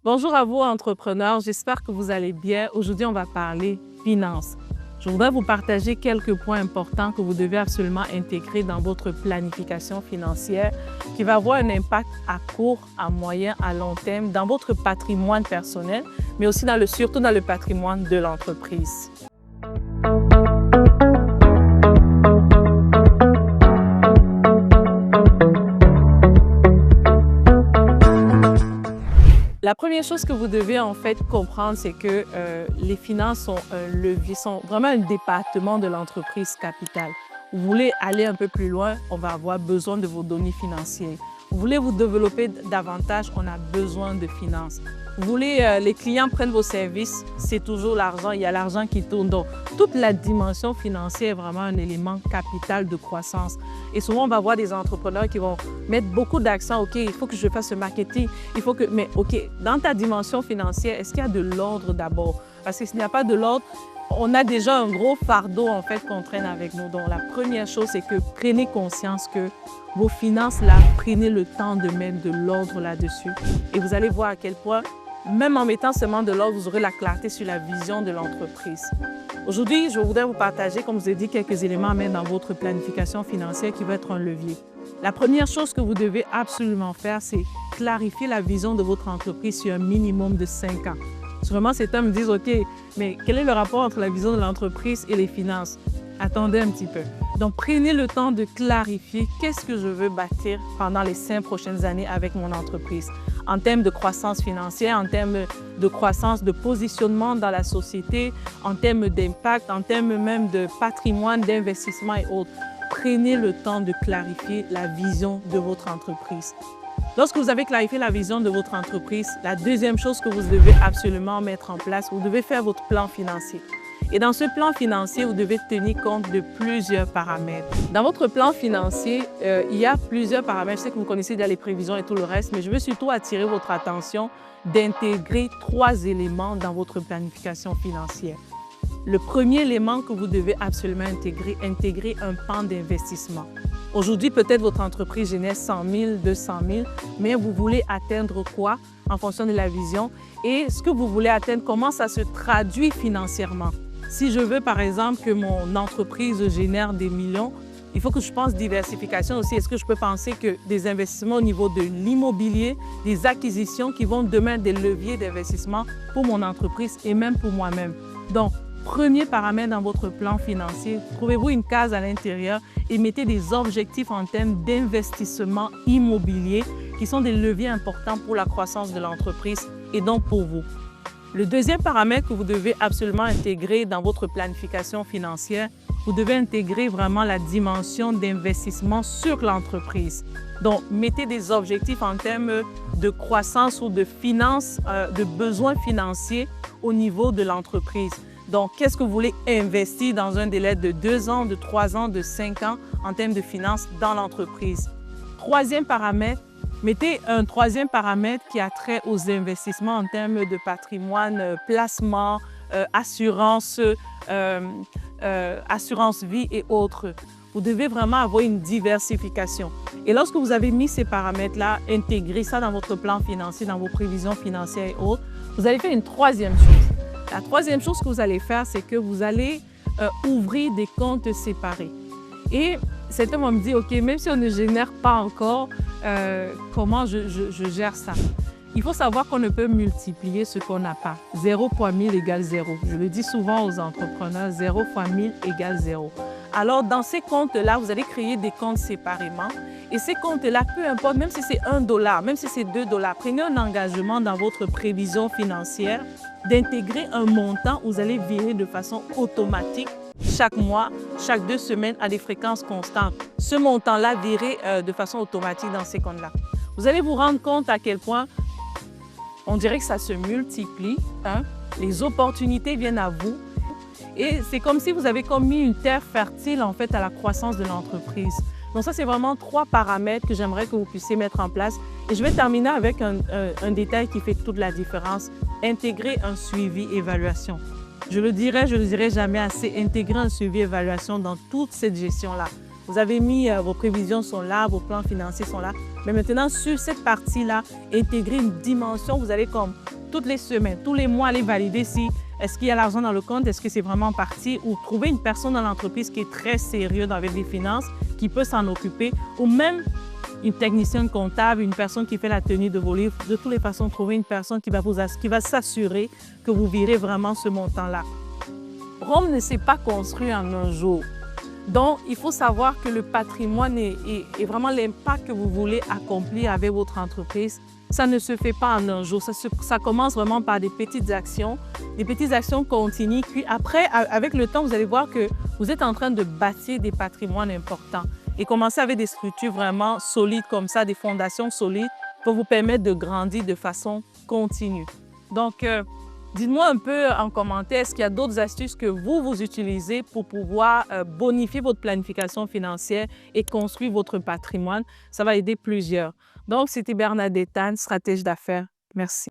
Bonjour à vous, entrepreneurs. J'espère que vous allez bien. Aujourd'hui, on va parler finances. Je voudrais vous partager quelques points importants que vous devez absolument intégrer dans votre planification financière qui va avoir un impact à court, à moyen, à long terme dans votre patrimoine personnel, mais aussi surtout dans le patrimoine de l'entreprise. La première chose que vous devez en fait comprendre, c'est que les finances sont un levier, sont vraiment un département de l'entreprise capitale. Vous voulez aller un peu plus loin, on va avoir besoin de vos données financières. Vous voulez vous développer davantage, on a besoin de finances. Vous voulez, les clients prennent vos services, c'est toujours l'argent, il y a l'argent qui tourne. Donc, toute la dimension financière est vraiment un élément capital de croissance. Et souvent, on va voir des entrepreneurs qui vont mettre beaucoup d'accent, OK, il faut que je fasse ce marketing, il faut que... Mais OK, dans ta dimension financière, est-ce qu'il y a de l'ordre d'abord? Parce que s'il n'y a pas de l'ordre, on a déjà un gros fardeau en fait qu'on traîne avec nous. Donc, la première chose, c'est que prenez conscience que vos finances, là, prenez le temps de mettre de l'ordre là-dessus. Et vous allez voir à quel point, même en mettant seulement de l'ordre, vous aurez la clarté sur la vision de l'entreprise. Aujourd'hui, je voudrais vous partager, comme je vous ai dit, quelques éléments à mettre dans votre planification financière qui va être un levier. La première chose que vous devez absolument faire, c'est clarifier la vision de votre entreprise sur un minimum de 5 ans. Vraiment, certains me disent, OK, mais quel est le rapport entre la vision de l'entreprise et les finances? Attendez un petit peu. Donc, prenez le temps de clarifier qu'est-ce que je veux bâtir pendant les 5 prochaines années avec mon entreprise. En termes de croissance financière, en termes de croissance, de positionnement dans la société, en termes d'impact, en termes même de patrimoine, d'investissement et autres. Prenez le temps de clarifier la vision de votre entreprise. Lorsque vous avez clarifié la vision de votre entreprise, la deuxième chose que vous devez absolument mettre en place, vous devez faire votre plan financier. Et dans ce plan financier, vous devez tenir compte de plusieurs paramètres. Dans votre plan financier, il y a plusieurs paramètres. Je sais que vous connaissez déjà les prévisions et tout le reste, mais je veux surtout attirer votre attention d'intégrer 3 éléments dans votre planification financière. Le premier élément que vous devez absolument intégrer un pan d'investissement. Aujourd'hui, peut-être votre entreprise génère 100 000, 200 000, mais vous voulez atteindre quoi en fonction de la vision et ce que vous voulez atteindre, comment ça se traduit financièrement. Si je veux, par exemple, que mon entreprise génère des millions, il faut que je pense diversification aussi. Est-ce que je peux penser que des investissements au niveau de l'immobilier, des acquisitions qui vont demain être des leviers d'investissement pour mon entreprise et même pour moi-même. Donc, premier paramètre dans votre plan financier, trouvez-vous une case à l'intérieur et mettez des objectifs en termes d'investissement immobilier qui sont des leviers importants pour la croissance de l'entreprise et donc pour vous. Le deuxième paramètre que vous devez absolument intégrer dans votre planification financière, vous devez intégrer vraiment la dimension d'investissement sur l'entreprise. Donc, mettez des objectifs en termes de croissance ou de finances, de besoins financiers au niveau de l'entreprise. Donc, qu'est-ce que vous voulez investir dans un délai de 2 ans, de 3 ans, de 5 ans en termes de finances dans l'entreprise? Troisième paramètre, mettez un troisième paramètre qui a trait aux investissements en termes de patrimoine, placement, assurance, assurance vie et autres. Vous devez vraiment avoir une diversification. Et lorsque vous avez mis ces paramètres-là, intégrez ça dans votre plan financier, dans vos prévisions financières et autres, vous allez faire une troisième chose. La troisième chose que vous allez faire, c'est que vous allez ouvrir des comptes séparés. Et certains vont me dire, OK, même si on ne génère pas encore, comment je gère ça? Il faut savoir qu'on ne peut multiplier ce qu'on n'a pas. 0 fois 1000 égale 0. Je le dis souvent aux entrepreneurs, 0 fois 1000 égale 0. Alors, dans ces comptes-là, vous allez créer des comptes séparément. Et ces comptes-là, peu importe, même si c'est $1, même si c'est $2, prenez un engagement dans votre prévision financière d'intégrer un montant où vous allez virer de façon automatique chaque mois, chaque 2 semaines à des fréquences constantes. Ce montant-là virez de façon automatique dans ces comptes-là. Vous allez vous rendre compte à quel point on dirait que ça se multiplie. Hein? Les opportunités viennent à vous. Et c'est comme si vous avez mis une terre fertile en fait à la croissance de l'entreprise. Donc ça, c'est vraiment 3 paramètres que j'aimerais que vous puissiez mettre en place. Et je vais terminer avec un détail qui fait toute la différence. Intégrer un suivi-évaluation. Je le dirai jamais assez, intégrer un suivi-évaluation dans toute cette gestion-là. Vous avez mis, vos prévisions sont là, vos plans financiers sont là. Mais maintenant, sur cette partie-là, intégrer une dimension, vous allez comme toutes les semaines, tous les mois, aller valider si est-ce qu'il y a l'argent dans le compte, est-ce que c'est vraiment parti, ou trouver une personne dans l'entreprise qui est très sérieuse avec les finances, qui peut s'en occuper, ou même une technicienne comptable, une personne qui fait la tenue de vos livres. De toutes les façons, trouver une personne qui va s'assurer que vous virez vraiment ce montant-là. Rome ne s'est pas construit en un jour. Donc, il faut savoir que le patrimoine est vraiment l'impact que vous voulez accomplir avec votre entreprise. Ça ne se fait pas en un jour. Ça commence vraiment par des petites actions continues. Puis après, avec le temps, vous allez voir que vous êtes en train de bâtir des patrimoines importants et commencer avec des structures vraiment solides comme ça, des fondations solides pour vous permettre de grandir de façon continue. Donc, dites-moi un peu en commentaire, est-ce qu'il y a d'autres astuces que vous utilisez pour pouvoir bonifier votre planification financière et construire votre patrimoine? Ça va aider plusieurs. Donc, c'était Bernadette Anne, stratège d'affaires. Merci.